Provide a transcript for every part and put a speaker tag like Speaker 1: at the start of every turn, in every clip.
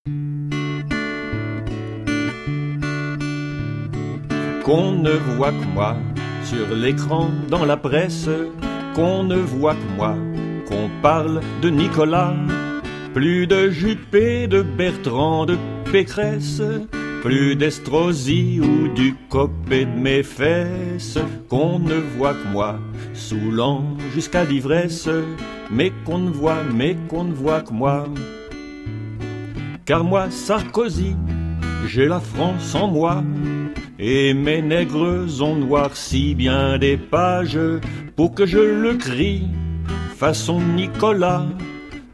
Speaker 1: Qu'on ne voit que moi sur l'écran, dans la presse, qu'on ne voit que moi, qu'on parle de Nicolas, plus de Juppé, de Bertrand, de Pécresse, plus d'Estrosi ou du copé de mes fesses, qu'on ne voit que moi, saoulant jusqu'à l'ivresse, mais qu'on ne voit que moi. Car moi, Sarkozy, j'ai la France en moi, et mes nègres ont noirci bien des pages pour que je le crie façon Nicolas,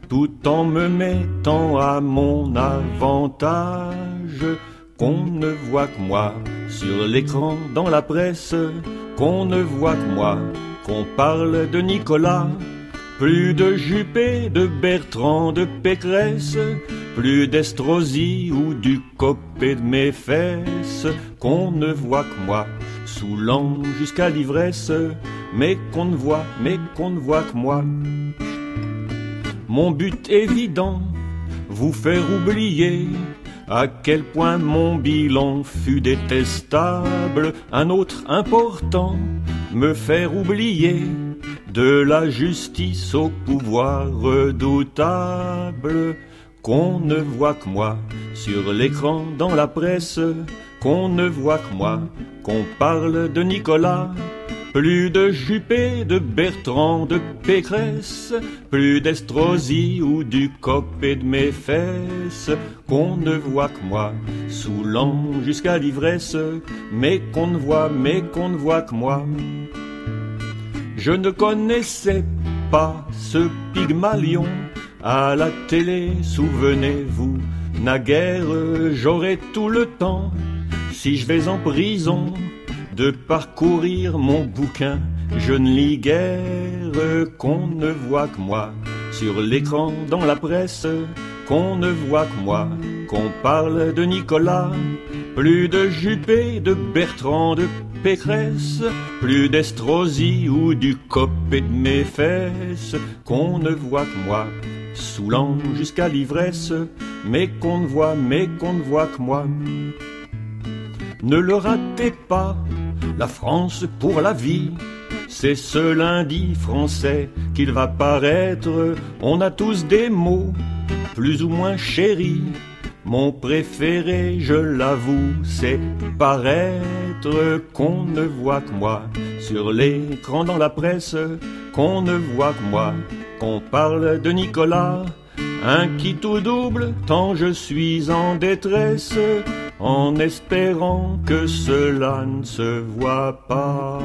Speaker 1: tout en me mettant à mon avantage. Qu'on ne voit que moi sur l'écran, dans la presse, qu'on ne voit que moi, qu'on parle de Nicolas, plus de Juppé, de Bertrand, de Pécresse, plus d'Estrosi ou du copé de mes fesses, qu'on ne voit que moi, saoulant jusqu'à l'ivresse, mais qu'on ne voit que moi. Mon but évident, vous faire oublier à quel point mon bilan fut détestable. Un autre important, me faire oublier de la justice au pouvoir redoutable. Qu'on ne voit que moi sur l'écran, dans la presse, qu'on ne voit que moi, qu'on parle de Nicolas, plus de Juppé, de Bertrand, de Pécresse, plus d'Estrosi ou du copé de mes fesses, qu'on ne voit que moi, saoulant jusqu'à l'ivresse, mais qu'on ne voit que moi. Je ne connaissais pas ce Pygmalion à la télé, souvenez-vous, naguère j'aurai tout le temps, si je vais en prison, de parcourir mon bouquin. Je ne lis guère, qu'on ne voit que moi sur l'écran, dans la presse, qu'on ne voit que moi, qu'on parle de Nicolas, plus de Juppé, de Bertrand, de Pécresse, plus d'Estrosi ou du copé de mes fesses, qu'on ne voit que moi, saoulant jusqu'à l'ivresse, mais qu'on ne voit que moi. Ne le ratez pas, la France pour la vie, c'est ce lundi français qu'il va paraître. On a tous des mots plus ou moins chéris. Mon préféré, je l'avoue, c'est paraître. Qu'on ne voit que moi sur l'écran, dans la presse, qu'on ne voit que moi, qu'on parle de Nicolas, un qui tout double tant je suis en détresse, en espérant que cela ne se voit pas.